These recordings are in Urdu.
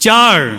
4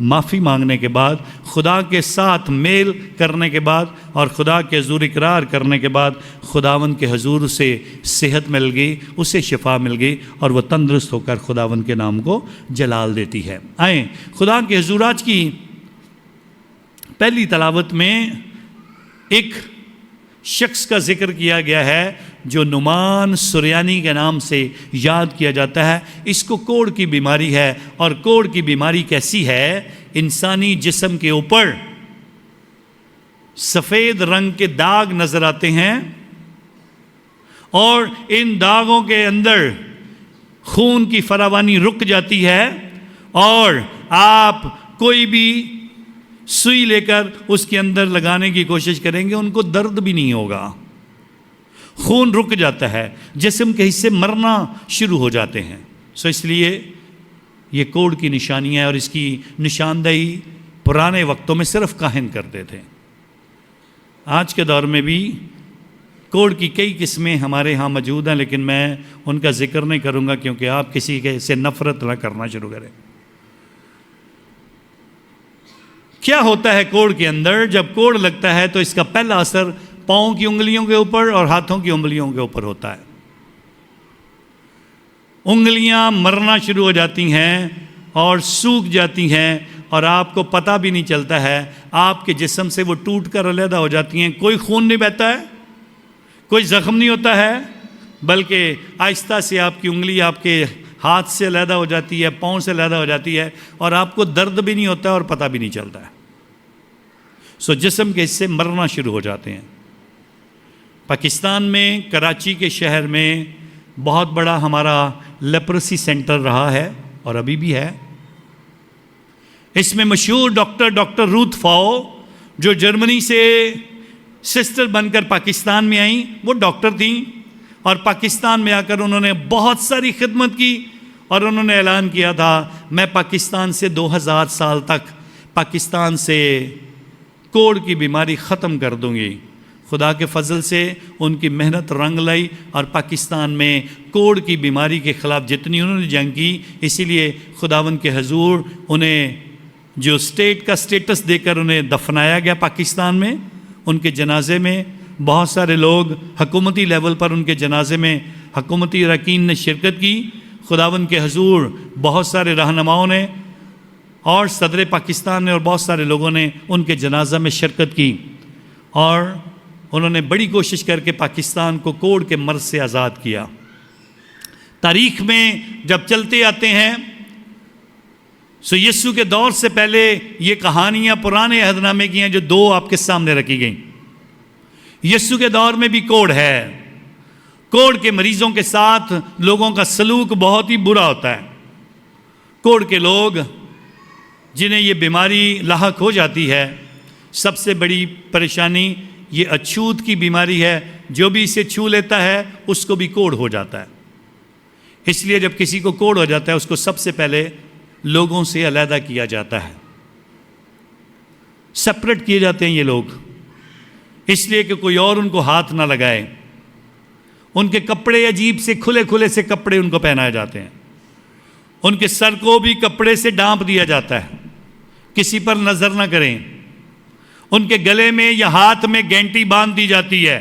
معافی مانگنے کے بعد، خدا کے ساتھ میل کرنے کے بعد اور خدا کے حضور اقرار کرنے کے بعد خداوند کے حضور اسے صحت مل گئی، اسے شفا مل گئی اور وہ تندرست ہو کر خداوند کے نام کو جلال دیتی ہے۔ آئیں خدا کے حضور آج کی پہلی تلاوت میں ایک شخص کا ذکر کیا گیا ہے جو نعمان سریانی کے نام سے یاد کیا جاتا ہے۔ اس کو کوڑ کی بیماری ہے، اور کوڑ کی بیماری کیسی ہے؟ انسانی جسم کے اوپر سفید رنگ کے داغ نظر آتے ہیں اور ان داغوں کے اندر خون کی فراوانی رک جاتی ہے اور آپ کوئی بھی سوئی لے کر اس کے اندر لگانے کی کوشش کریں گے، ان کو درد بھی نہیں ہوگا، خون رک جاتا ہے، جسم کے حصے مرنا شروع ہو جاتے ہیں۔ اس لیے یہ کوڑ کی نشانیاں اور اس کی نشاندہی پرانے وقتوں میں صرف کاہن کرتے تھے۔ آج کے دور میں بھی کوڑ کی کئی قسمیں ہمارے ہاں موجود ہیں، لیکن میں ان کا ذکر نہیں کروں گا کیونکہ آپ کسی کے سے نفرت نہ کرنا شروع کریں۔ کیا ہوتا ہے کوڑ کے اندر؟ جب کوڑ لگتا ہے تو اس کا پہلا اثر پاؤں کی انگلیوں کے اوپر اور ہاتھوں کی انگلیوں کے اوپر ہوتا ہے۔ انگلیاں مرنا شروع ہو جاتی ہیں اور سوکھ جاتی ہیں اور آپ کو پتہ بھی نہیں چلتا ہے، آپ کے جسم سے وہ ٹوٹ کر علیحدہ ہو جاتی ہیں۔ کوئی خون نہیں بہتا ہے، کوئی زخم نہیں ہوتا ہے، بلکہ آہستہ سے آپ کی انگلی آپ کے ہاتھ سے علیحدہ ہو جاتی ہے، پاؤں سے علیحدہ ہو جاتی ہے اور آپ کو درد بھی نہیں ہوتا اور پتہ بھی نہیں چلتا ہے۔ جسم کے حصے مرنا شروع ہو جاتے ہیں۔ پاکستان میں کراچی کے شہر میں بہت بڑا ہمارا لیپرسی سینٹر رہا ہے اور ابھی بھی ہے۔ اس میں مشہور ڈاکٹر روتھ فاؤ، جو جرمنی سے سسٹر بن کر پاکستان میں آئیں، وہ ڈاکٹر تھیں اور پاکستان میں آ کر انہوں نے بہت ساری خدمت کی اور انہوں نے اعلان کیا تھا میں پاکستان سے 2000 سال تک پاکستان سے کوڑ کی بیماری ختم کر دوں گی۔ خدا کے فضل سے ان کی محنت رنگ لائی اور پاکستان میں کوڑ کی بیماری کے خلاف جتنی انہوں نے جنگ کی، اسی لیے خداوند کے حضور انہیں جو اسٹیٹ کا اسٹیٹس دے کر انہیں دفنایا گیا پاکستان میں۔ ان کے جنازے میں بہت سارے لوگ حکومتی لیول پر ان کے جنازے میں حکومتی اراکین نے شرکت کی۔ خداوند کے حضور بہت سارے رہنماؤں نے اور صدر پاکستان نے اور بہت سارے لوگوں نے ان کے جنازہ میں شرکت کی اور انہوں نے بڑی کوشش کر کے پاکستان کو کوڑ کے مرض سے آزاد کیا۔ تاریخ میں جب چلتے آتے ہیں یسوع کے دور سے پہلے یہ کہانیاں پرانے عہد نامے کی ہیں جو دو آپ کے سامنے رکھی گئیں۔ یسوع کے دور میں بھی کوڑ ہے۔ کوڑ کے مریضوں کے ساتھ لوگوں کا سلوک بہت ہی برا ہوتا ہے۔ کوڑ کے لوگ جنہیں یہ بیماری لاحق ہو جاتی ہے، سب سے بڑی پریشانی یہ اچھوت کی بیماری ہے۔ جو بھی اسے چھو لیتا ہے اس کو بھی کوڑ ہو جاتا ہے۔ اس لیے جب کسی کو کوڑ ہو جاتا ہے اس کو سب سے پہلے لوگوں سے علیحدہ کیا جاتا ہے، سپریٹ کیے جاتے ہیں یہ لوگ، اس لیے کہ کوئی اور ان کو ہاتھ نہ لگائے۔ ان کے کپڑے عجیب سے کھلے کھلے سے کپڑے ان کو پہنائے جاتے ہیں، ان کے سر کو بھی کپڑے سے ڈانپ دیا جاتا ہے، کسی پر نظر نہ کریں۔ ان کے گلے میں یا ہاتھ میں گینٹی باندھ دی جاتی ہے،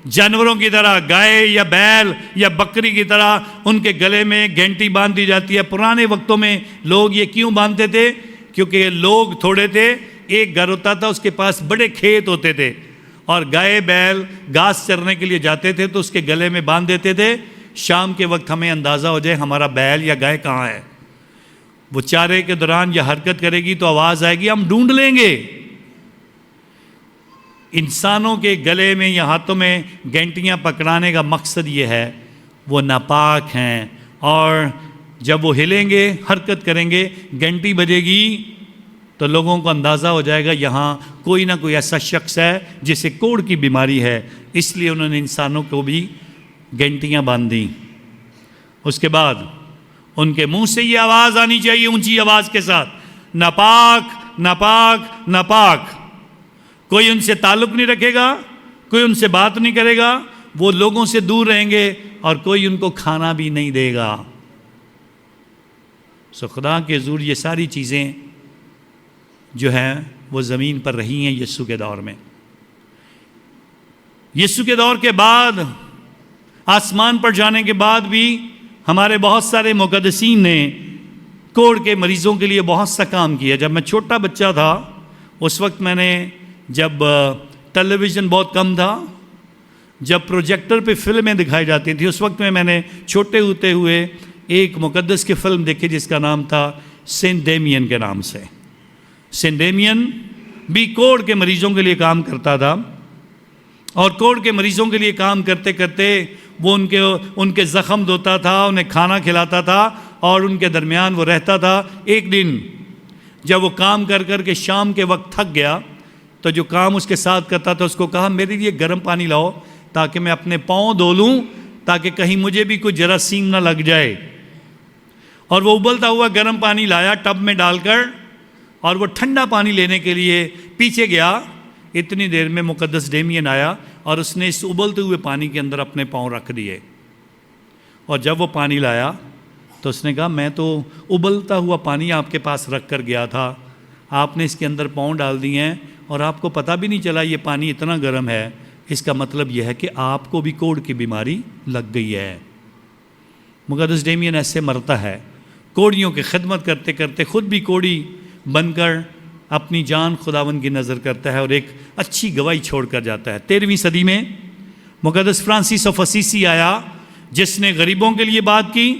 جانوروں کی طرح، گائے یا بیل یا بکری کی طرح ان کے گلے میں گھنٹی باندھ دی جاتی ہے۔ پرانے وقتوں میں لوگ یہ کیوں باندھتے تھے؟ کیونکہ لوگ تھوڑے تھے، ایک گھر ہوتا تھا، اس کے پاس بڑے کھیت ہوتے تھے اور گائے بیل گھاس چرنے کے لیے جاتے تھے تو اس کے گلے میں باندھ دیتے تھے۔ شام کے وقت ہمیں اندازہ ہو جائے ہمارا بیل یا گائے کہاں ہے، وہ چارے کے دوران یا حرکت کرے گی تو آواز آئے گی، ہم ڈھونڈ لیں گے۔ انسانوں کے گلے میں یا ہاتھوں میں گھنٹیاں پکڑانے کا مقصد یہ ہے وہ ناپاک ہیں، اور جب وہ ہلیں گے، حرکت کریں گے، گھنٹی بجے گی تو لوگوں کو اندازہ ہو جائے گا یہاں کوئی نہ کوئی ایسا شخص ہے جسے کوڑ کی بیماری ہے۔ اس لیے انہوں نے انسانوں کو بھی گھنٹیاں باندھ دیں۔ اس کے بعد ان کے منہ سے یہ آواز آنی چاہیے اونچی آواز کے ساتھ، ناپاک ناپاک ناپاک۔ کوئی ان سے تعلق نہیں رکھے گا، کوئی ان سے بات نہیں کرے گا، وہ لوگوں سے دور رہیں گے اور کوئی ان کو کھانا بھی نہیں دے گا۔ خدا کے حضور یہ ساری چیزیں جو ہیں وہ زمین پر رہی ہیں یسوع کے دور میں. یسوع کے دور کے بعد آسمان پر جانے کے بعد بھی ہمارے بہت سارے مقدسین نے کوڑ کے مریضوں کے لیے بہت سا کام کیا. جب میں چھوٹا بچہ تھا اس وقت میں نے، جب ٹیلی ویژن بہت کم تھا، جب پروجیکٹر پہ فلمیں دکھائی جاتی تھیں، اس وقت میں نے چھوٹے ہوتے ہوئے ایک مقدس کی فلم دیکھی جس کا نام تھا سینٹ ڈیمین کے نام سے. سینٹ ڈیمین بھی کوڑ کے مریضوں کے لیے کام کرتا تھا، اور کوڑ کے مریضوں کے لیے کام کرتے کرتے وہ ان کے زخم دھوتا تھا، انہیں کھانا کھلاتا تھا اور ان کے درمیان وہ رہتا تھا. ایک دن جب وہ کام کر کر کے شام کے وقت تھک گیا تو جو کام اس کے ساتھ کرتا تھا اس کو کہا میرے لیے گرم پانی لاؤ تاکہ میں اپنے پاؤں دھو لوں، تاکہ کہیں مجھے بھی کوئی جراثیم نہ لگ جائے. اور وہ ابلتا ہوا گرم پانی لایا ٹب میں ڈال کر، اور وہ ٹھنڈا پانی لینے کے لیے پیچھے گیا. اتنی دیر میں مقدس ڈیمین آیا اور اس نے اس ابلتے ہوئے پانی کے اندر اپنے پاؤں رکھ دیے. اور جب وہ پانی لایا تو اس نے کہا میں تو ابلتا ہوا پانی آپ کے پاس رکھ کر گیا تھا، آپ نے اس کے اندر پاؤں ڈال دیے ہیں اور آپ کو پتہ بھی نہیں چلا یہ پانی اتنا گرم ہے. اس کا مطلب یہ ہے کہ آپ کو بھی کوڑ کی بیماری لگ گئی ہے. مقدس ڈیمین ایسے مرتا ہے، کوڑیوں کی خدمت کرتے کرتے خود بھی کوڑی بن کر اپنی جان خداوند کی نظر کرتا ہے اور ایک اچھی گواہی چھوڑ کر جاتا ہے. 13ویں صدی میں مقدس فرانسس آف اسیسی آیا جس نے غریبوں کے لیے بات کی،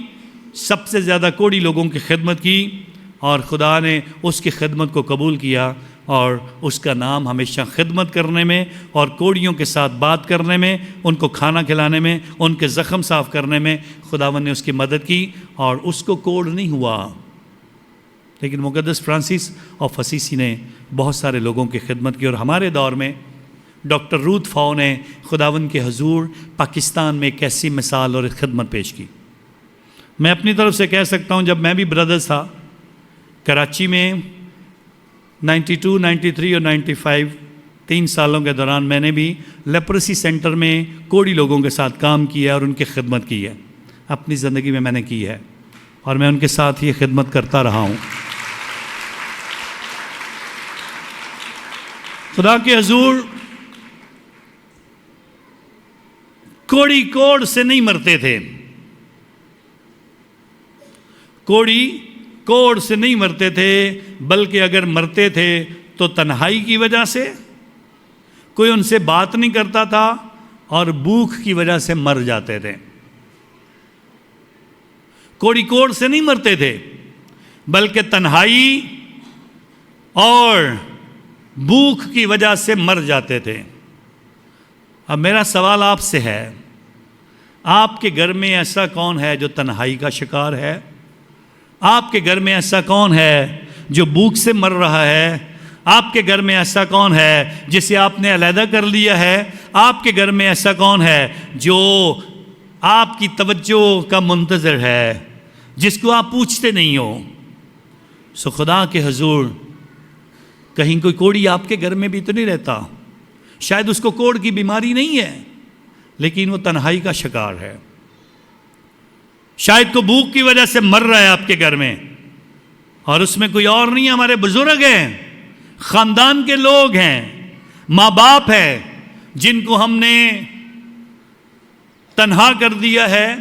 سب سے زیادہ کوڑی لوگوں کی خدمت کی، اور خدا نے اس کی خدمت کو قبول کیا اور اس کا نام ہمیشہ خدمت کرنے میں اور کوڑیوں کے ساتھ بات کرنے میں، ان کو کھانا کھلانے میں، ان کے زخم صاف کرنے میں خداوند نے اس کی مدد کی اور اس کو کوڑ نہیں ہوا. لیکن مقدس فرانسس آف اسیسی نے بہت سارے لوگوں کی خدمت کی. اور ہمارے دور میں ڈاکٹر روتھ فاؤ نے خداوند کے حضور پاکستان میں ایک ایسی مثال اور ایک خدمت پیش کی. میں اپنی طرف سے کہہ سکتا ہوں جب میں بھی بردرز تھا کراچی میں 92, 93 اور 95 3 سالوں کے دوران میں نے بھی لیپریسی سینٹر میں کوڑی لوگوں کے ساتھ کام کیا اور ان کی خدمت کی ہے. اپنی زندگی میں نے کی ہے اور میں ان کے ساتھ یہ خدمت کرتا رہا ہوں. خدا کے حضور کوڑی کوڑ سے نہیں مرتے تھے، کوڑی کوڑ سے نہیں مرتے تھے، بلکہ اگر مرتے تھے تو تنہائی کی وجہ سے، کوئی ان سے بات نہیں کرتا تھا اور بھوک کی وجہ سے مر جاتے تھے. کوڑی کوڑ سے نہیں مرتے تھے بلکہ تنہائی اور بھوک کی وجہ سے مر جاتے تھے. اب میرا سوال آپ سے ہے، آپ کے گھر میں ایسا کون ہے جو تنہائی کا شکار ہے؟ آپ کے گھر میں ایسا کون ہے جو بھوک سے مر رہا ہے؟ آپ کے گھر میں ایسا کون ہے جسے آپ نے علیحدہ کر لیا ہے؟ آپ کے گھر میں ایسا کون ہے جو آپ کی توجہ کا منتظر ہے، جس کو آپ پوچھتے نہیں ہو؟ سو خدا کے حضور کہیں کوئی کوڑی آپ کے گھر میں بھی تو نہیں رہتا، شاید اس کو کوڑ کی بیماری نہیں ہے لیکن وہ تنہائی کا شکار ہے. شاید کو بھوک کی وجہ سے مر رہا ہے آپ کے گھر میں، اور اس میں کوئی اور نہیں، ہمارے بزرگ ہیں، خاندان کے لوگ ہیں، ماں باپ ہیں جن کو ہم نے تنہا کر دیا ہے،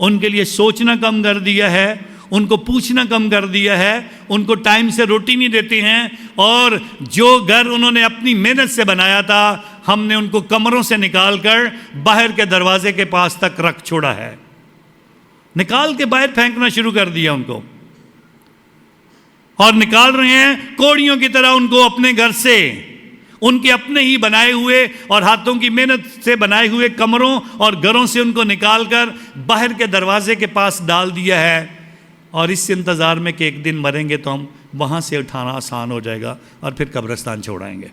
ان کے لیے سوچنا کم کر دیا ہے، ان کو پوچھنا کم کر دیا ہے، ان کو ٹائم سے روٹی نہیں دیتے ہیں، اور جو گھر انہوں نے اپنی محنت سے بنایا تھا ہم نے ان کو کمروں سے نکال کر باہر کے دروازے کے پاس تک رکھ چھوڑا ہے، نکال کے باہر پھینکنا شروع کر دیا ان کو، اور نکال رہے ہیں کوڑیوں کی طرح ان کو اپنے گھر سے، ان کے اپنے ہی بنائے ہوئے اور ہاتھوں کی محنت سے بنائے ہوئے کمروں اور گھروں سے ان کو نکال کر باہر کے دروازے کے پاس ڈال دیا ہے، اور اس انتظار میں کہ ایک دن مریں گے تو ہم وہاں سے اٹھانا آسان ہو جائے گا اور پھر قبرستان چھوڑائیں گے.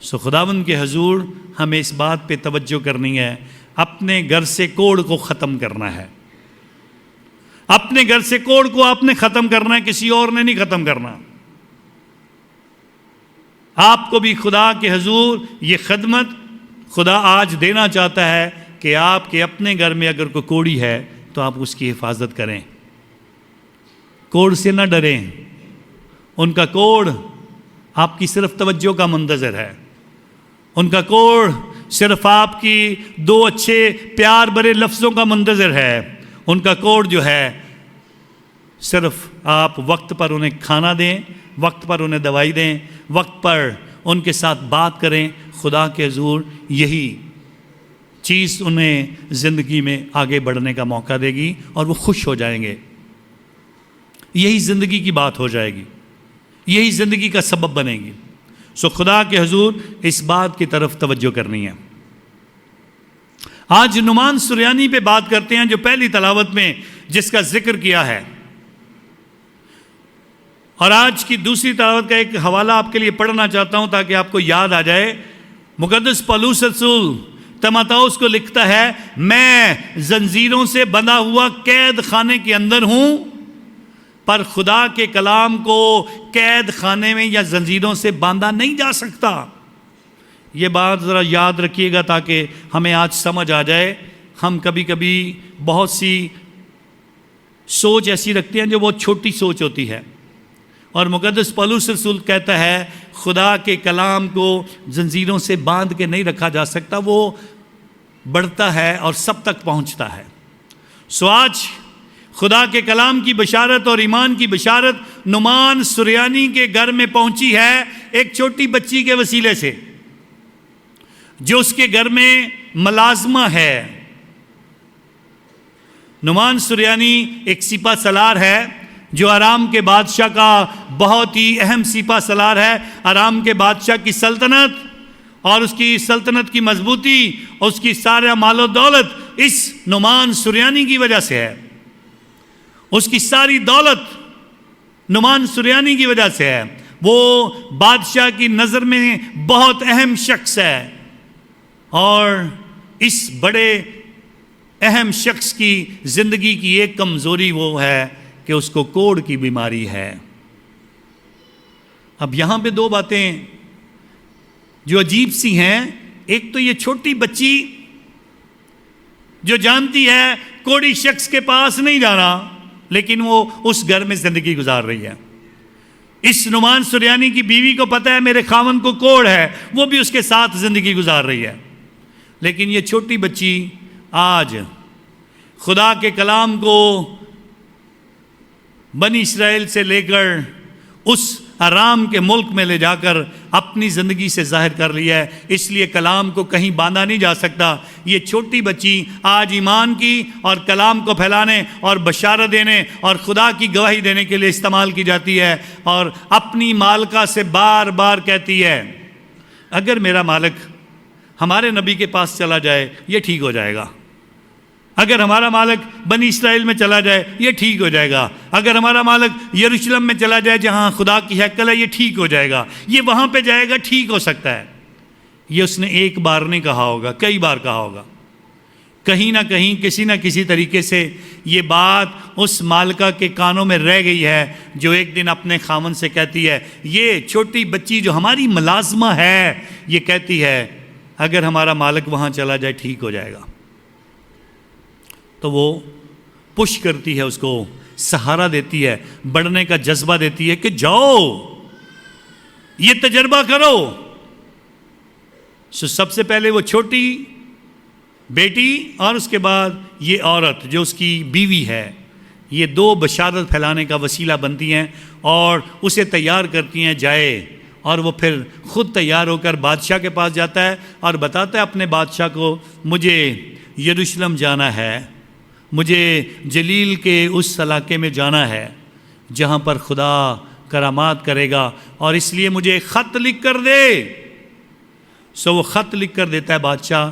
سو خداوند کے حضور ہمیں اس بات پہ توجہ کرنی ہے، اپنے گھر سے کوڑ کو ختم کرنا ہے. اپنے گھر سے کوڑ کو آپ نے ختم کرنا ہے، کسی اور نے نہیں ختم کرنا. آپ کو بھی خدا کے حضور یہ خدمت خدا آج دینا چاہتا ہے کہ آپ کے اپنے گھر میں اگر کوئی کوڑی ہے تو آپ اس کی حفاظت کریں، کوڑ سے نہ ڈریں، ان کا کوڑ آپ کی صرف توجہ کا منتظر ہے، ان کا کوڑ صرف آپ کی دو اچھے پیار بھرے لفظوں کا منتظر ہے، ان کا کوڑ جو ہے صرف آپ وقت پر انہیں کھانا دیں، وقت پر انہیں دوائی دیں، وقت پر ان کے ساتھ بات کریں، خدا کے حضور یہی چیز انہیں زندگی میں آگے بڑھنے کا موقع دے گی اور وہ خوش ہو جائیں گے، یہی زندگی کی بات ہو جائے گی، یہی زندگی کا سبب بنے گی۔ سو خدا کے حضور اس بات کی طرف توجہ کرنی ہے۔ آج نعمان سریانی پہ بات کرتے ہیں جو پہلی تلاوت میں جس کا ذکر کیا ہے، اور آج کی دوسری تلاوت کا ایک حوالہ آپ کے لیے پڑھنا چاہتا ہوں تاکہ آپ کو یاد آ جائے۔ مقدس پولس رسول تیموتھیوس کو لکھتا ہے، میں زنجیروں سے بندھا ہوا قید خانے کے اندر ہوں، پر خدا کے کلام کو قید خانے میں یا زنجیروں سے باندھا نہیں جا سکتا۔ یہ بات ذرا یاد رکھیے گا تاکہ ہمیں آج سمجھ آ جائے۔ ہم کبھی کبھی بہت سی سوچ ایسی رکھتے ہیں جو بہت چھوٹی سوچ ہوتی ہے، اور مقدس پولس رسول کہتا ہے خدا کے کلام کو زنجیروں سے باندھ کے نہیں رکھا جا سکتا، وہ بڑھتا ہے اور سب تک پہنچتا ہے۔ سو آج خدا کے کلام کی بشارت اور ایمان کی بشارت نعمان سریانی کے گھر میں پہنچی ہے ایک چھوٹی بچی کے وسیلے سے، جو اس کے گھر میں ملازمہ ہے۔ نعمان سریانی ایک سپہ سالار ہے جو آرام کے بادشاہ کا بہت ہی اہم سپہ سالار ہے۔ آرام کے بادشاہ کی سلطنت اور اس کی سلطنت کی مضبوطی اور اس کی سارا مال و دولت اس نعمان سریانی کی وجہ سے ہے، اس کی ساری دولت نعمان سریانی کی وجہ سے ہے۔ وہ بادشاہ کی نظر میں بہت اہم شخص ہے، اور اس بڑے اہم شخص کی زندگی کی ایک کمزوری وہ ہے کہ اس کو کوڑ کی بیماری ہے۔ اب یہاں پہ دو باتیں جو عجیب سی ہیں، ایک تو یہ چھوٹی بچی جو جانتی ہے کوڑی شخص کے پاس نہیں جانا، لیکن وہ اس گھر میں زندگی گزار رہی ہے۔ اس نعمان سریانی کی بیوی کو پتہ ہے میرے خاوند کو کوڑ ہے، وہ بھی اس کے ساتھ زندگی گزار رہی ہے، لیکن یہ چھوٹی بچی آج خدا کے کلام کو بنی اسرائیل سے لے کر اس آرام کے ملک میں لے جا کر اپنی زندگی سے ظاہر کر لیا ہے، اس لیے کلام کو کہیں باندھا نہیں جا سکتا۔ یہ چھوٹی بچی آج ایمان کی اور کلام کو پھیلانے اور بشارت دینے اور خدا کی گواہی دینے کے لیے استعمال کی جاتی ہے، اور اپنی مالکہ سے بار بار کہتی ہے اگر میرا مالک ہمارے نبی کے پاس چلا جائے یہ ٹھیک ہو جائے گا، اگر ہمارا مالک بنی اسرائیل میں چلا جائے یہ ٹھیک ہو جائے گا، اگر ہمارا مالک یروشلم میں چلا جائے جہاں خدا کی ہیکل ہے یہ ٹھیک ہو جائے گا، یہ وہاں پہ جائے گا ٹھیک ہو سکتا ہے۔ یہ اس نے ایک بار نہیں کہا ہوگا، کئی بار کہا ہوگا۔ کہیں نہ کہیں کسی نہ کسی طریقے سے یہ بات اس مالکہ کے کانوں میں رہ گئی ہے، جو ایک دن اپنے خاوند سے کہتی ہے، یہ چھوٹی بچی جو ہماری ملازمہ ہے یہ کہتی ہے اگر ہمارا مالک وہاں چلا جائے ٹھیک ہو جائے گا۔ تو وہ پش کرتی ہے، اس کو سہارا دیتی ہے، بڑھنے کا جذبہ دیتی ہے کہ جاؤ یہ تجربہ کرو۔ سب سے پہلے وہ چھوٹی بیٹی اور اس کے بعد یہ عورت جو اس کی بیوی ہے، یہ دو بشارت پھیلانے کا وسیلہ بنتی ہیں اور اسے تیار کرتی ہیں جائے، اور وہ پھر خود تیار ہو کر بادشاہ کے پاس جاتا ہے اور بتاتا ہے اپنے بادشاہ کو مجھے یروشلم جانا ہے، مجھے جلیل کے اس علاقے میں جانا ہے جہاں پر خدا کرامات کرے گا، اور اس لیے مجھے ایک خط لکھ کر دے۔ سو وہ خط لکھ کر دیتا ہے بادشاہ،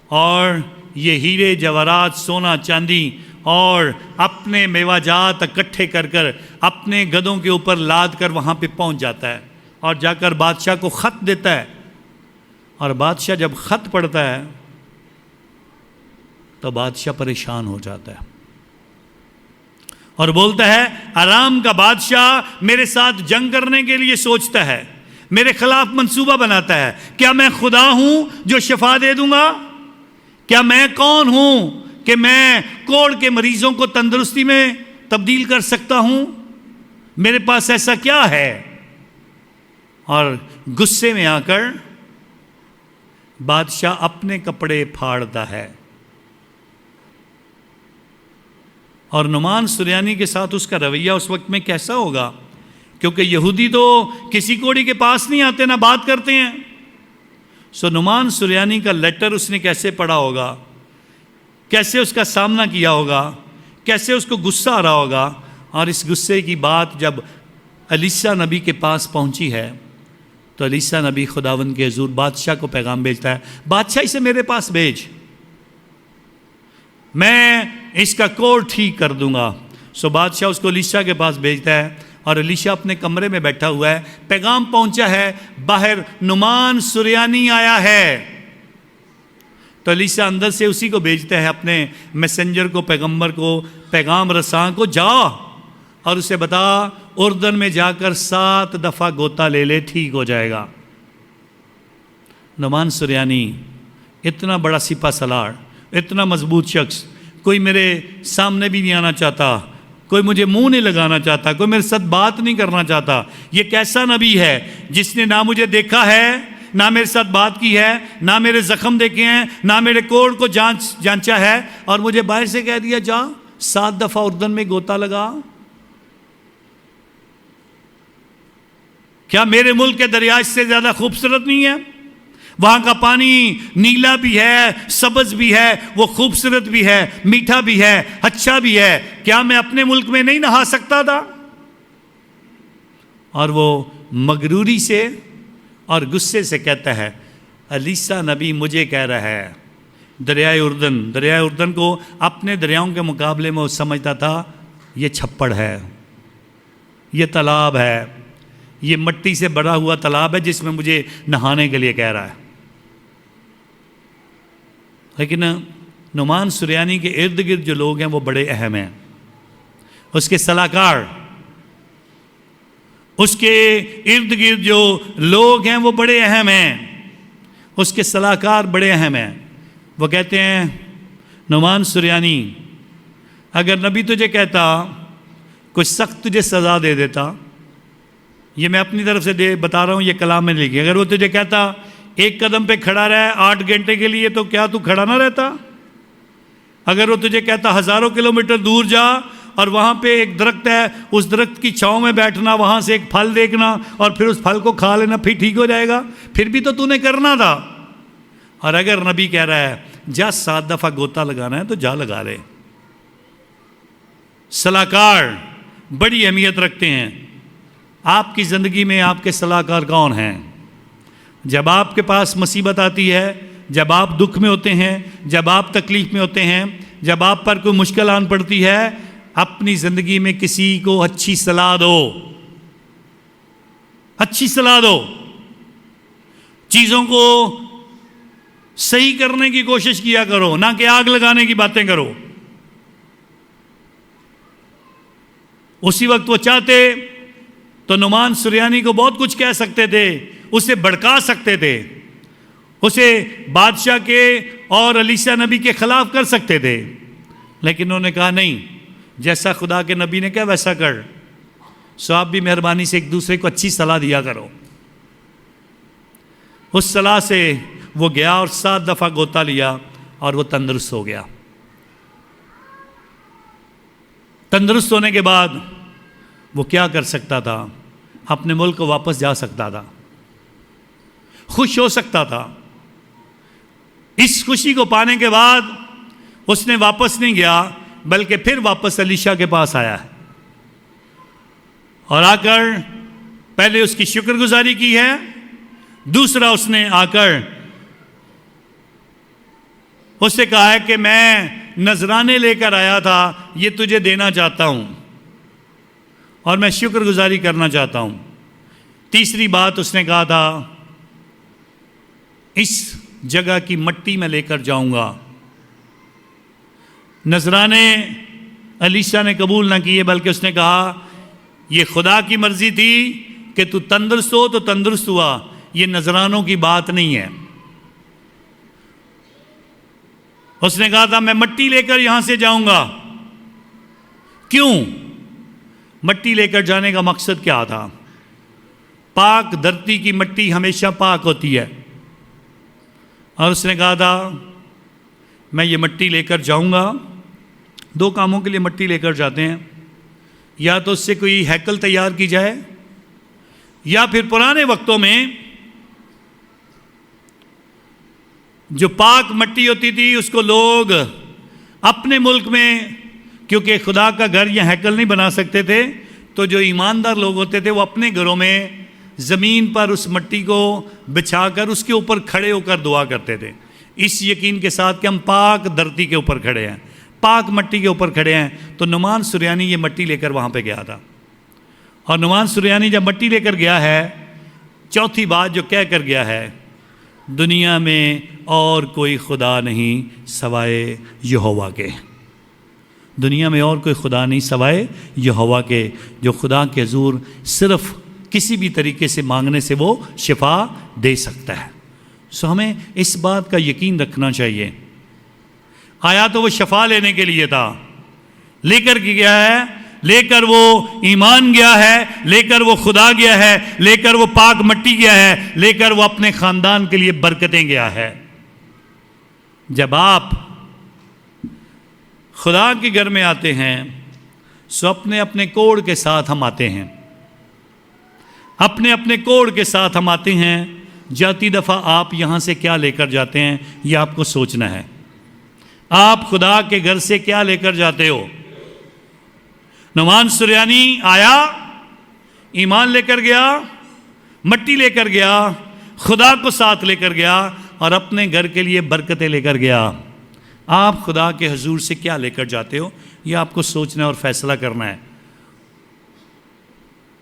اور یہ ہیرے جواہرات سونا چاندی اور اپنے میوہ جات اکٹھے کر کر اپنے گدھوں کے اوپر لاد کر وہاں پہ پہنچ جاتا ہے، اور جا کر بادشاہ کو خط دیتا ہے۔ اور بادشاہ جب خط پڑھتا ہے تو بادشاہ پریشان ہو جاتا ہے اور بولتا ہے آرام کا بادشاہ میرے ساتھ جنگ کرنے کے لیے سوچتا ہے، میرے خلاف منصوبہ بناتا ہے، کیا میں خدا ہوں جو شفا دے دوں گا؟ کیا میں کون ہوں کہ میں کوڑ کے مریضوں کو تندرستی میں تبدیل کر سکتا ہوں؟ میرے پاس ایسا کیا ہے؟ اور غصے میں آ کر بادشاہ اپنے کپڑے پھاڑتا ہے. اور نعمان سریانی کے ساتھ اس کا رویہ اس وقت میں کیسا ہوگا؟ کیونکہ یہودی تو کسی کوڑی کے پاس نہیں آتے، نہ بات کرتے ہیں. سو نعمان سریانی کا لیٹر اس نے کیسے پڑھا ہوگا، کیسے اس کا سامنا کیا ہوگا، کیسے اس کو غصہ آ رہا ہوگا. اور اس غصے کی بات جب الیشا نبی کے پاس پہنچی ہے تو الیشا نبی خداوند کے حضور بادشاہ کو پیغام بھیجتا ہے، بادشاہ اسے میرے پاس بھیج، میں اس کا کوڑ ٹھیک کر دوں گا. سو بادشاہ اس کو الیشا کے پاس بھیجتا ہے اور الیشا اپنے کمرے میں بیٹھا ہوا ہے. پیغام پہنچا ہے باہر نعمان سریانی آیا ہے. تو الیشا اندر سے اسی کو بھیجتا ہے، اپنے میسنجر کو، پیغمبر کو، پیغام رساں کو، جا اور اسے بتا اردن میں جا کر 7 دفعہ غوطہ لے لے، ٹھیک ہو جائے گا. نعمان سریانی اتنا بڑا سپہ سالار، اتنا مضبوط شخص، کوئی میرے سامنے بھی نہیں آنا چاہتا، کوئی مجھے منہ نہیں لگانا چاہتا، کوئی میرے ساتھ بات نہیں کرنا چاہتا. یہ کیسا نبی ہے جس نے نہ مجھے دیکھا ہے، نہ میرے ساتھ بات کی ہے، نہ میرے زخم دیکھے ہیں، نہ میرے کوڑ کو جانچا ہے، اور مجھے باہر سے کہہ دیا جا 7 دفعہ اردن میں غوطہ لگا. کیا میرے ملک کے دریا اس سے زیادہ خوبصورت نہیں ہے؟ وہاں کا پانی نیلا بھی ہے، سبز بھی ہے، وہ خوبصورت بھی ہے، میٹھا بھی ہے، اچھا بھی ہے. کیا میں اپنے ملک میں نہیں نہا سکتا تھا؟ اور وہ مغروری سے اور غصے سے کہتا ہے، الیشا نبی مجھے کہہ رہا ہے. دریائے اردن کو اپنے دریاؤں کے مقابلے میں وہ سمجھتا تھا یہ چھپڑ ہے، یہ تالاب ہے، یہ مٹی سے بڑا ہوا تالاب ہے جس میں مجھے نہانے کے لیے کہہ رہا ہے. لیکن نعمان سریانی کے ارد گرد جو لوگ ہیں وہ بڑے اہم ہیں. اس کے صلاحکار، اس کے ارد گرد جو لوگ ہیں وہ بڑے اہم ہیں، اس کے صلاحکار بڑے اہم ہیں. وہ کہتے ہیں نعمان سریانی، اگر نبی تجھے کہتا کوئی سخت تجھے سزا دے دیتا، یہ میں اپنی طرف سے بتا رہا ہوں، یہ کلام میں لکھی، اگر وہ تجھے کہتا ایک قدم پہ کھڑا رہے 8 گھنٹے کے لیے، تو کیا تو کھڑا نہ رہتا؟ اگر وہ تجھے کہتا ہزاروں کلومیٹر دور جا اور وہاں پہ ایک درخت ہے، اس درخت کی چھاؤں میں بیٹھنا، وہاں سے ایک پھل دیکھنا اور پھر اس پھل کو کھا لینا، پھر ٹھیک ہو جائے گا، پھر بھی تو نے کرنا تھا. اور اگر نبی کہہ رہا ہے جا 7 دفعہ غوطہ لگانا ہے تو جا لگا لے. صلاحکار بڑی اہمیت رکھتے ہیں. آپ کی زندگی میں آپ کے صلاحکار کون ہیں؟ جب آپ کے پاس مصیبت آتی ہے، جب آپ دکھ میں ہوتے ہیں، جب آپ تکلیف میں ہوتے ہیں، جب آپ پر کوئی مشکل آن پڑتی ہے، اپنی زندگی میں کسی کو اچھی صلاح دو، اچھی صلاح دو. چیزوں کو صحیح کرنے کی کوشش کیا کرو، نہ کہ آگ لگانے کی باتیں کرو. اسی وقت وہ چاہتے تو نعمان سریانی کو بہت کچھ کہہ سکتے تھے، اسے بھڑکا سکتے تھے، اسے بادشاہ کے اور الیشا نبی کے خلاف کر سکتے تھے. لیکن انہوں نے کہا نہیں، جیسا خدا کے نبی نے کہا ویسا کر. سو آپ بھی مہربانی سے ایک دوسرے کو اچھی صلاح دیا کرو. اس صلاح سے وہ گیا اور 7 دفعہ غوطہ لیا اور وہ تندرست ہو گیا. تندرست ہونے کے بعد وہ کیا کر سکتا تھا؟ اپنے ملک کو واپس جا سکتا تھا، خوش ہو سکتا تھا. اس خوشی کو پانے کے بعد اس نے واپس نہیں گیا، بلکہ پھر واپس الیشا کے پاس آیا ہے اور آ کر پہلے اس کی شکر گزاری کی ہے. دوسرا اس نے آ کر اس سے کہا ہے کہ میں نذرانے لے کر آیا تھا، یہ تجھے دینا چاہتا ہوں اور میں شکر گزاری کرنا چاہتا ہوں. تیسری بات اس نے کہا تھا اس جگہ کی مٹی میں لے کر جاؤں گا. نذرانے الیشا نے قبول نہ کیے، بلکہ اس نے کہا یہ خدا کی مرضی تھی کہ تو تندرست ہو تو تندرست ہوا، یہ نذرانوں کی بات نہیں ہے. اس نے کہا تھا میں مٹی لے کر یہاں سے جاؤں گا. کیوں؟ مٹی لے کر جانے کا مقصد کیا تھا؟ پاک دھرتی کی مٹی ہمیشہ پاک ہوتی ہے، اور اس نے کہا تھا میں یہ مٹی لے کر جاؤں گا۔ دو کاموں کے لیے مٹی لے کر جاتے ہیں، یا تو اس سے کوئی ہیکل تیار کی جائے، یا پھر پرانے وقتوں میں جو پاک مٹی ہوتی تھی اس کو لوگ اپنے ملک میں، کیونکہ خدا کا گھر یا ہیکل نہیں بنا سکتے تھے، تو جو ایماندار لوگ ہوتے تھے وہ اپنے گھروں میں زمین پر اس مٹی کو بچھا کر اس کے اوپر کھڑے ہو کر دعا کرتے تھے، اس یقین کے ساتھ کہ ہم پاک دھرتی کے اوپر کھڑے ہیں، پاک مٹی کے اوپر کھڑے ہیں۔ تو نعمان سریانی یہ مٹی لے کر وہاں پہ گیا تھا، اور نعمان سریانی جب مٹی لے کر گیا ہے، چوتھی بات جو کہہ کر گیا ہے، دنیا میں اور کوئی خدا نہیں سوائے یہوہ کے، دنیا میں اور کوئی خدا نہیں سوائے یہوہ کے، جو خدا کے حضور صرف کسی بھی طریقے سے مانگنے سے وہ شفا دے سکتا ہے۔ سو ہمیں اس بات کا یقین رکھنا چاہیے۔ آیا تو وہ شفا لینے کے لیے تھا، لے کر گیا ہے، لے کر وہ ایمان گیا ہے، لے کر وہ خدا گیا ہے، لے کر وہ پاک مٹی گیا ہے، لے کر وہ اپنے خاندان کے لیے برکتیں گیا ہے۔ جب آپ خدا کے گھر میں آتے ہیں سو اپنے اپنے کوڑ کے ساتھ ہم آتے ہیں، اپنے اپنے کوڑ کے ساتھ ہم آتے ہیں۔ جاتی دفعہ آپ یہاں سے کیا لے کر جاتے ہیں یہ آپ کو سوچنا ہے۔ آپ خدا کے گھر سے کیا لے کر جاتے ہو؟ نعمان سریانی آیا، ایمان لے کر گیا، مٹی لے کر گیا، خدا کو ساتھ لے کر گیا، اور اپنے گھر کے لیے برکتیں لے کر گیا۔ آپ خدا کے حضور سے کیا لے کر جاتے ہو یہ آپ کو سوچنا اور فیصلہ کرنا ہے۔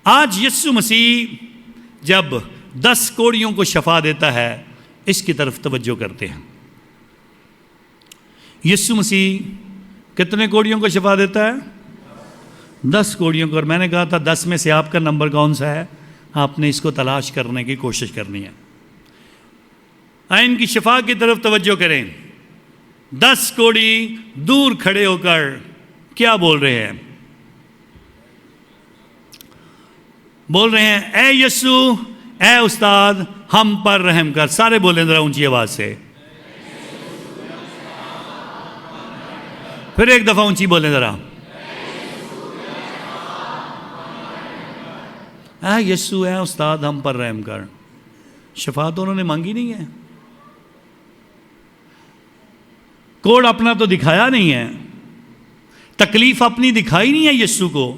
آج یسوع مسیح جب 10 کوڑیوں کو شفا دیتا ہے، اس کی طرف توجہ کرتے ہیں۔ یسوع مسیح کتنے کوڑیوں کو شفا دیتا ہے؟ 10 کوڑیوں کو، اور میں نے کہا تھا 10 میں سے آپ کا نمبر کون سا ہے؟ آپ نے اس کو تلاش کرنے کی کوشش کرنی ہے۔ ان کی شفا کی طرف توجہ کریں۔ 10 کوڑی دور کھڑے ہو کر کیا بول رہے ہیں؟ بول رہے ہیں اے یسوع، اے استاد، ہم پر رحم کر۔ سارے بولیں ذرا اونچی آواز سے، پھر ایک دفعہ اونچی بولیں ذرا، اے یسوع، اے استاد، ہم پر رحم کر۔ شفا تو انہوں نے مانگی نہیں ہے، کوڑ اپنا تو دکھایا نہیں ہے، تکلیف اپنی دکھائی نہیں ہے یسوع کو۔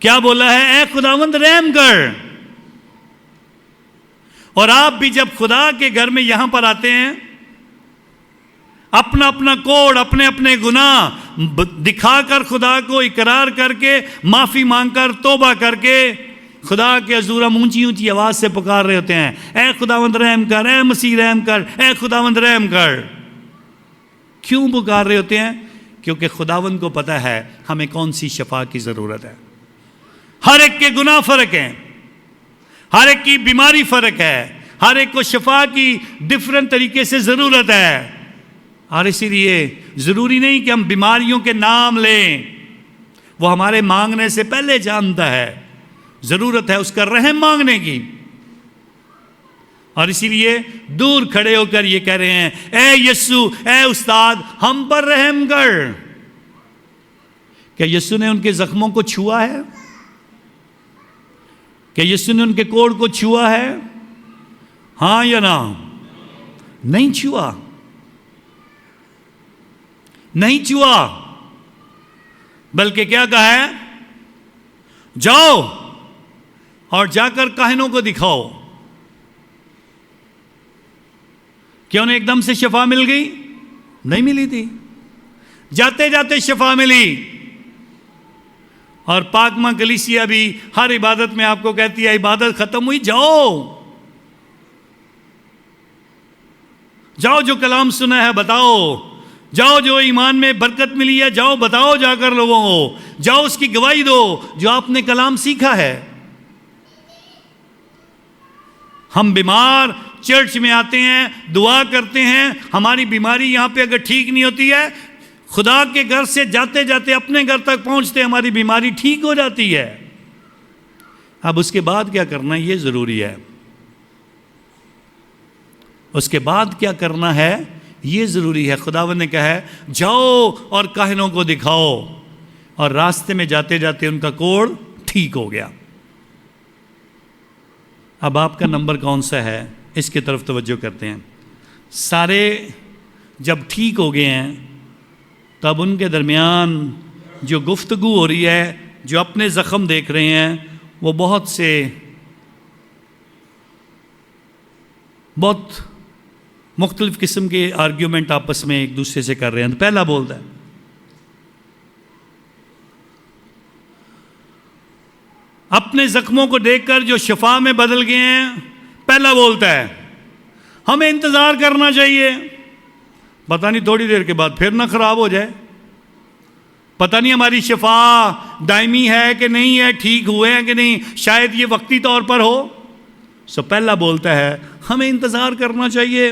کیا بولا ہے؟ اے خداوند رحم کر۔ اور آپ بھی جب خدا کے گھر میں یہاں پر آتے ہیں، اپنا اپنا کوڑ، اپنے اپنے گناہ دکھا کر خدا کو اقرار کر کے، معافی مانگ کر، توبہ کر کے خدا کے حضور ہم اونچی اونچی آواز سے پکار رہے ہوتے ہیں، اے خداوند رحم کر، اے مسیح رحم کر، اے خداوند رحم کر۔ کیوں پکار رہے ہوتے ہیں؟ کیونکہ خداوند کو پتہ ہے ہمیں کون سی شفا کی ضرورت ہے۔ ہر ایک کے گناہ فرق ہیں، ہر ایک کی بیماری فرق ہے، ہر ایک کو شفا کی ڈیفرنٹ طریقے سے ضرورت ہے، اور اسی لیے ضروری نہیں کہ ہم بیماریوں کے نام لیں، وہ ہمارے مانگنے سے پہلے جانتا ہے۔ ضرورت ہے اس کا رحم مانگنے کی، اور اسی لیے دور کھڑے ہو کر یہ کہہ رہے ہیں اے یسوع، اے استاد، ہم پر رحم کر۔ کیا یسوع نے ان کے زخموں کو چھوا ہے؟ کہ یسوع نے ان کے کوڑ کو چھوا ہے؟ ہاں یا نہ؟ نہیں چھوا، نہیں چھوا، بلکہ کیا کہا ہے؟ جاؤ اور جا کر کاہنوں کو دکھاؤ۔ کیا انہیں ایک دم سے شفا مل گئی؟ نہیں ملی تھی، جاتے جاتے شفا ملی۔ اور پاک ماں کلیسیا بھی ہر عبادت میں آپ کو کہتی ہے عبادت ختم ہوئی، جاؤ جاؤ، جو کلام سنا ہے بتاؤ، جاؤ جو ایمان میں برکت ملی ہے جاؤ بتاؤ، جا کر لوگوں کو جاؤ اس کی گواہی دو جو آپ نے کلام سیکھا ہے۔ ہم بیمار چرچ میں آتے ہیں، دعا کرتے ہیں، ہماری بیماری یہاں پہ اگر ٹھیک نہیں ہوتی ہے، خدا کے گھر سے جاتے جاتے اپنے گھر تک پہنچتے ہماری بیماری ٹھیک ہو جاتی ہے۔ اب اس کے بعد کیا کرنا ہے یہ ضروری ہے، اس کے بعد کیا کرنا ہے یہ ضروری ہے۔ خداوند نے کہا ہے جاؤ اور کاہنوں کو دکھاؤ، اور راستے میں جاتے جاتے ان کا کوڑ ٹھیک ہو گیا۔ اب آپ کا نمبر کون سا ہے اس کی طرف توجہ کرتے ہیں۔ سارے جب ٹھیک ہو گئے ہیں تب ان کے درمیان جو گفتگو ہو رہی ہے، جو اپنے زخم دیکھ رہے ہیں، وہ بہت مختلف قسم کے آرگیومنٹ آپس میں ایک دوسرے سے کر رہے ہیں۔ پہلا بولتا ہے اپنے زخموں کو دیکھ کر جو شفا میں بدل گئے ہیں، پہلا بولتا ہے ہمیں انتظار کرنا چاہیے، پتہ نہیں تھوڑی دیر کے بعد پھر نہ خراب ہو جائے، پتہ نہیں ہماری شفا دائمی ہے کہ نہیں ہے، ٹھیک ہوئے ہیں کہ نہیں، شاید یہ وقتی طور پر ہو۔ پہلا بولتا ہے ہمیں انتظار کرنا چاہیے۔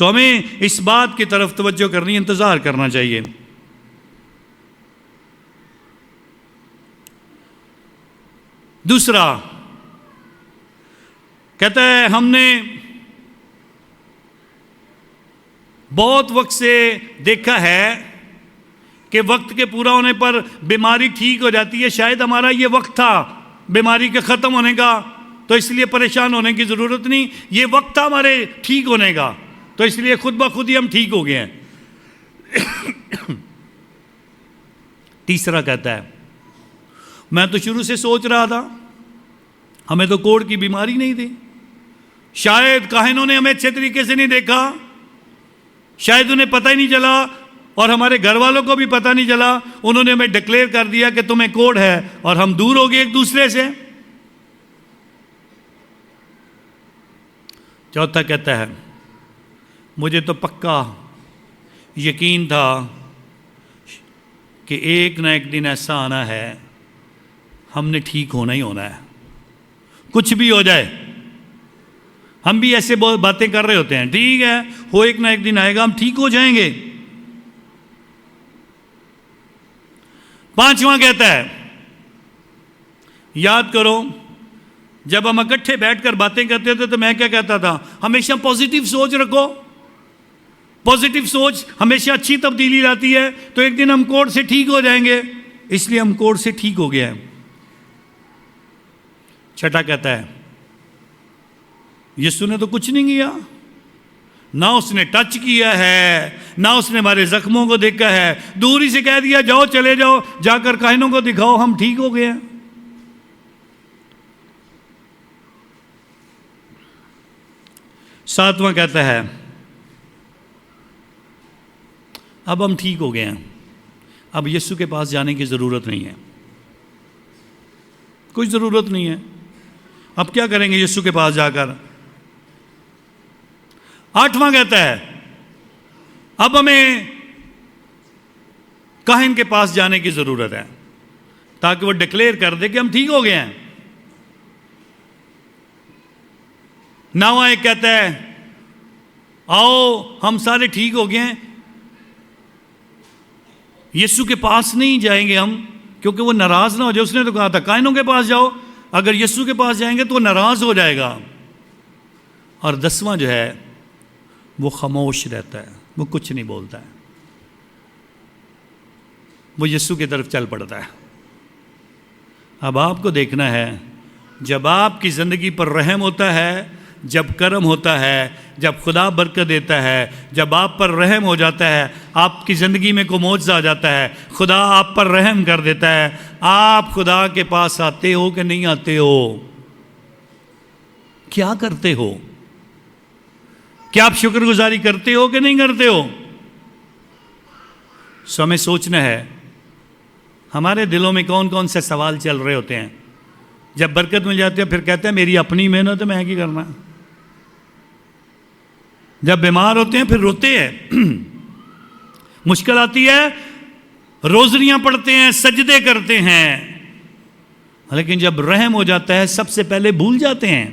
ہمیں اس بات کی طرف توجہ کرنی، انتظار کرنا چاہیے۔ دوسرا کہتا ہے ہم نے بہت وقت سے دیکھا ہے کہ وقت کے پورا ہونے پر بیماری ٹھیک ہو جاتی ہے، شاید ہمارا یہ وقت تھا بیماری کے ختم ہونے کا، تو اس لیے پریشان ہونے کی ضرورت نہیں، یہ وقت تھا ہمارے ٹھیک ہونے کا، تو اس لیے خود بخود ہی ہم ٹھیک ہو گئے ہیں۔ تیسرا کہتا ہے میں تو شروع سے سوچ رہا تھا ہمیں تو کوڑ کی بیماری نہیں تھی، شاید کاہنوں نے ہمیں اچھے طریقے سے نہیں دیکھا، شاید انہیں پتہ ہی نہیں چلا، اور ہمارے گھر والوں کو بھی پتہ نہیں چلا، انہوں نے ہمیں ڈکلیئر کر دیا کہ تمہیں کوڑ ہے، اور ہم دور ہو گئے ایک دوسرے سے۔ چوتھا کہتا ہے مجھے تو پکا یقین تھا کہ ایک نہ ایک دن ایسا آنا ہے ہم نے ٹھیک ہونا ہی ہونا ہے، کچھ بھی ہو جائے۔ ہم بھی ایسے بہت باتیں کر رہے ہوتے ہیں، ٹھیک ہے وہ ایک نہ ایک دن آئے گا ہم ٹھیک ہو جائیں گے۔ پانچواں کہتا ہے یاد کرو جب ہم اکٹھے بیٹھ کر باتیں کرتے تھے تو میں کیا کہتا تھا، ہمیشہ پازیٹیو سوچ رکھو، پازیٹیو سوچ ہمیشہ اچھی تبدیلی لاتی ہے، تو ایک دن ہم کوڑ سے ٹھیک ہو جائیں گے، اس لیے ہم کوڑ سے ٹھیک ہو گئے ہیں۔ چھٹا کہتا ہے یسوع نے تو کچھ نہیں کیا، نہ اس نے ٹچ کیا ہے، نہ اس نے ہمارے زخموں کو دیکھا ہے، دور ہی سے کہہ دیا جاؤ چلے جاؤ، جا کر کاہنوں کو دکھاؤ ہم ٹھیک ہو گئے ہیں۔ ساتواں کہتا ہے اب ہم ٹھیک ہو گئے ہیں، اب یسوع کے پاس جانے کی ضرورت نہیں ہے، کوئی ضرورت نہیں ہے، اب کیا کریں گے یسوع کے پاس جا کر۔ آٹھواں کہتا ہے اب ہمیں کاہن کے پاس جانے کی ضرورت ہے تاکہ وہ ڈکلیئر کر دے کہ ہم ٹھیک ہو گئے ہیں۔ نواں ایک کہتا ہے آؤ ہم سارے ٹھیک ہو گئے ہیں، یسوع کے پاس نہیں جائیں گے ہم کیونکہ وہ ناراض نہ ہو جائے، اس نے تو کہا تھا کاہنوں کے پاس جاؤ، اگر یسوع کے پاس جائیں گے تو وہ ناراض ہو جائے گا۔ اور 10واں جو ہے وہ خاموش رہتا ہے، وہ کچھ نہیں بولتا ہے، وہ یسوع کی طرف چل پڑتا ہے۔ اب آپ کو دیکھنا ہے جب آپ کی زندگی پر رحم ہوتا ہے، جب کرم ہوتا ہے، جب خدا برکت دیتا ہے، جب آپ پر رحم ہو جاتا ہے، آپ کی زندگی میں کوئی معجزہ آ جاتا ہے، خدا آپ پر رحم کر دیتا ہے، آپ خدا کے پاس آتے ہو کہ نہیں آتے ہو؟ کیا کرتے ہو؟ کیا آپ شکر گزاری کرتے ہو کہ نہیں کرتے ہو؟ ہمیں سوچنا ہے ہمارے دلوں میں کون کون سے سوال چل رہے ہوتے ہیں۔ جب برکت مل جاتی ہے پھر کہتے ہیں میری اپنی محنت ہے، میں کی کرنا۔ جب بیمار ہوتے ہیں پھر روتے ہیں، مشکل آتی ہے روزریاں پڑھتے ہیں، سجدے کرتے ہیں، لیکن جب رحم ہو جاتا ہے سب سے پہلے بھول جاتے ہیں۔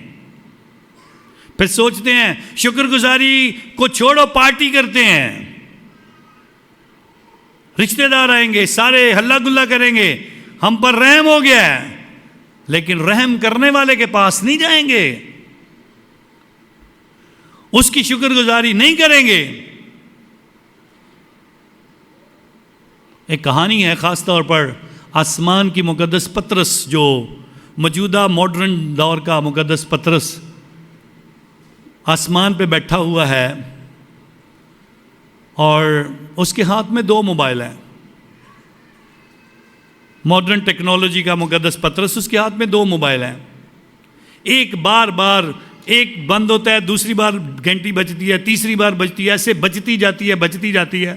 پھر سوچتے ہیں شکر گزاری کو چھوڑو پارٹی کرتے ہیں، رشتہ دار آئیں گے سارے ہلا گلا کریں گے، ہم پر رحم ہو گیا ہے، لیکن رحم کرنے والے کے پاس نہیں جائیں گے، اس کی شکر گزاری نہیں کریں گے۔ ایک کہانی ہے خاص طور پر آسمان کی مقدس پطرس، جو موجودہ ماڈرن دور کا مقدس پطرس آسمان پہ بیٹھا ہوا ہے اور اس کے ہاتھ میں 2 موبائل ہیں۔ ماڈرن ٹیکنالوجی کا مقدس پطرس، اس کے ہاتھ میں 2 موبائل ہیں۔ ایک بار ایک بند ہوتا ہے، دوسری بار گھنٹی بجتی ہے، تیسری بار بجتی ہے، ایسے بجتی جاتی ہے۔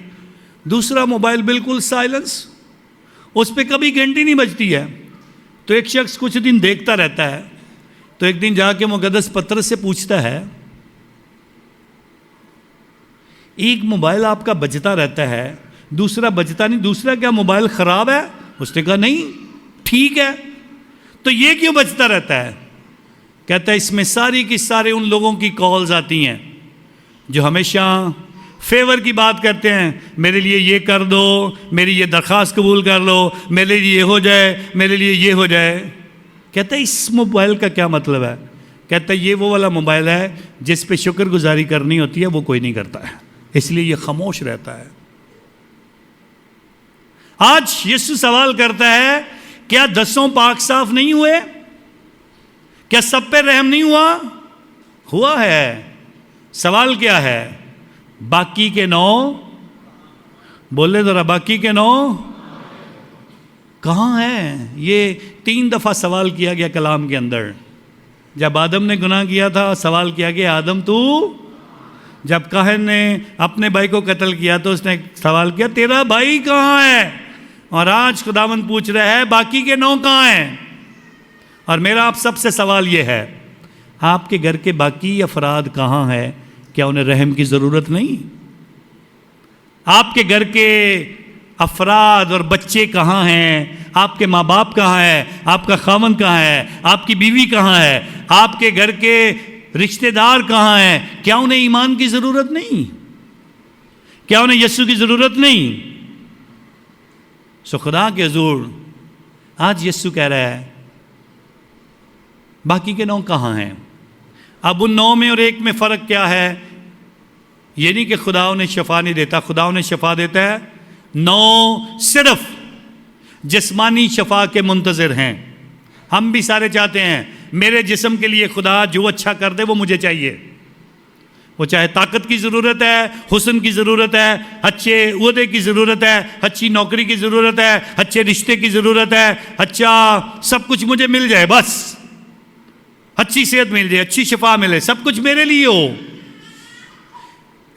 دوسرا موبائل بالکل سائلنس، اس پہ کبھی گھنٹی نہیں بجتی ہے۔ تو ایک شخص کچھ دن دیکھتا رہتا ہے، تو ایک دن جا کے مقدس پطرس سے پوچھتا ہے، ایک موبائل آپ کا بجتا رہتا ہے، دوسرا بجتا نہیں، دوسرا کیا موبائل خراب ہے؟ اس نے کہا نہیں، ٹھیک ہے، تو یہ کیوں بجتا رہتا ہے؟ کہتا ہے اس میں ساری کی سارے ان لوگوں کی کالز آتی ہیں جو ہمیشہ فیور کی بات کرتے ہیں، میرے لیے یہ کر دو، میری یہ درخواست قبول کر لو، میرے لیے یہ ہو جائے، میرے لیے یہ ہو جائے۔ کہتا ہے اس موبائل کا کیا مطلب ہے؟ کہتا ہے یہ وہ والا موبائل ہے جس پہ شکر گزاری کرنی ہوتی ہے، وہ کوئی نہیں کرتا ہے، اس لیے یہ خاموش رہتا ہے۔ آج یسوع سوال کرتا ہے، کیا 10 پاک صاف نہیں ہوئے؟ کیا سب پہ رحم نہیں ہوا ہے؟ سوال کیا ہے؟ باقی کے 9 بولے ذرا، باقی کے 9 کہاں ہیں؟ یہ 3 دفعہ سوال کیا گیا کلام کے اندر۔ جب آدم نے گناہ کیا تھا سوال کیا گیا، آدم تو؟ جب کاہن نے اپنے بھائی کو قتل کیا تو اس نے سوال کیا، تیرا بھائی کہاں ہے؟ اور آج خداوند پوچھ رہا ہے، باقی کے 9 کہاں ہیں؟ اور میرا آپ سب سے سوال یہ ہے، آپ کے گھر کے باقی افراد کہاں ہیں؟ کیا انہیں رحم کی ضرورت نہیں؟ آپ کے گھر کے افراد اور بچے کہاں ہیں؟ آپ کے ماں باپ کہاں ہیں؟ آپ کا خاوند کہاں ہے؟ آپ کی بیوی کہاں ہے؟ آپ کے گھر کے رشتہ دار کہاں ہیں؟ کیا انہیں ایمان کی ضرورت نہیں؟ کیا انہیں یسوع کی ضرورت نہیں؟ سو خدا کے حضور آج یسوع کہہ رہا ہے، باقی کے 9 کہاں ہیں؟ اب ان 9 میں اور 1 میں فرق کیا ہے؟ یہ نہیں کہ خدا انہیں شفا نہیں دیتا، خدا انہیں شفا دیتا ہے۔ 9 صرف جسمانی شفا کے منتظر ہیں۔ ہم بھی سارے چاہتے ہیں میرے جسم کے لیے خدا جو اچھا کر دے وہ مجھے چاہیے، وہ چاہے طاقت کی ضرورت ہے، حسن کی ضرورت ہے، اچھے عہدے کی ضرورت ہے، اچھی نوکری کی ضرورت ہے، اچھے رشتے کی ضرورت ہے، اچھا سب کچھ مجھے مل جائے، بس اچھی صحت مل جائے، اچھی شفا ملے، سب کچھ میرے لیے ہو۔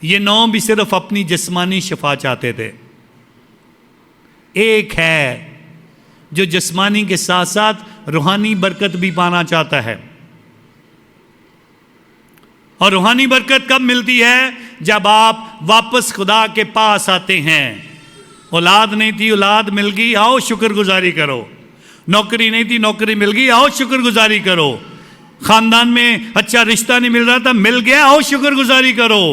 یہ 9 بھی صرف اپنی جسمانی شفا چاہتے تھے۔ ایک ہے جو جسمانی کے ساتھ ساتھ روحانی برکت بھی پانا چاہتا ہے، اور روحانی برکت کب ملتی ہے؟ جب آپ واپس خدا کے پاس آتے ہیں۔ اولاد نہیں تھی، اولاد مل گئی، آؤ شکر گزاری کرو۔ نوکری نہیں تھی، نوکری مل گئی، آؤ شکر گزاری کرو۔ خاندان میں اچھا رشتہ نہیں مل رہا تھا، مل گیا، آؤ شکر گزاری کرو۔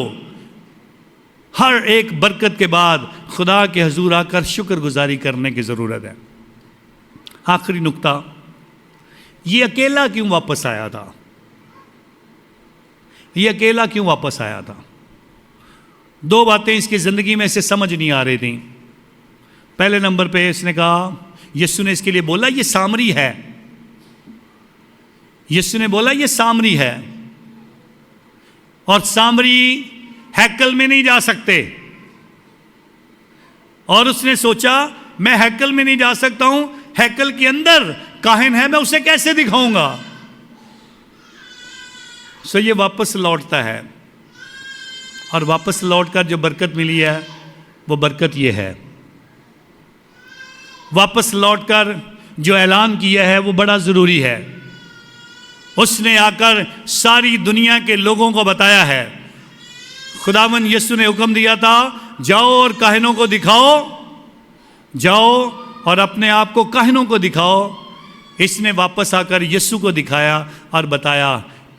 ہر ایک برکت کے بعد خدا کے حضور آ کر شکر گزاری کرنے کی ضرورت ہے۔ آخری نقطہ، یہ اکیلا کیوں واپس آیا تھا؟ یہ اکیلا کیوں واپس آیا تھا؟ 2 باتیں اس کی زندگی میں سے سمجھ نہیں آ رہی تھیں۔ پہلے نمبر پہ اس نے کہا، یسوع نے اس کے لیے بولا یہ سامری ہے۔ یسوع نے بولا یہ سامری ہے، اور سامری ہیکل میں نہیں جا سکتے، اور اس نے سوچا میں ہیکل میں نہیں جا سکتا ہوں، ہیکل کے اندر کاہن ہے، میں اسے کیسے دکھاؤں گا؟ سو یہ واپس لوٹتا ہے، اور واپس لوٹ کر جو برکت ملی ہے وہ برکت یہ ہے۔ واپس لوٹ کر جو اعلان کیا ہے وہ بڑا ضروری ہے۔ اس نے آ کر ساری دنیا کے لوگوں کو بتایا ہے۔ خداوند یسوع نے حکم دیا تھا، جاؤ اور کاہنوں کو دکھاؤ، جاؤ اور اپنے آپ کو کاہنوں کو دکھاؤ۔ اس نے واپس آ کر یسوع کو دکھایا اور بتایا،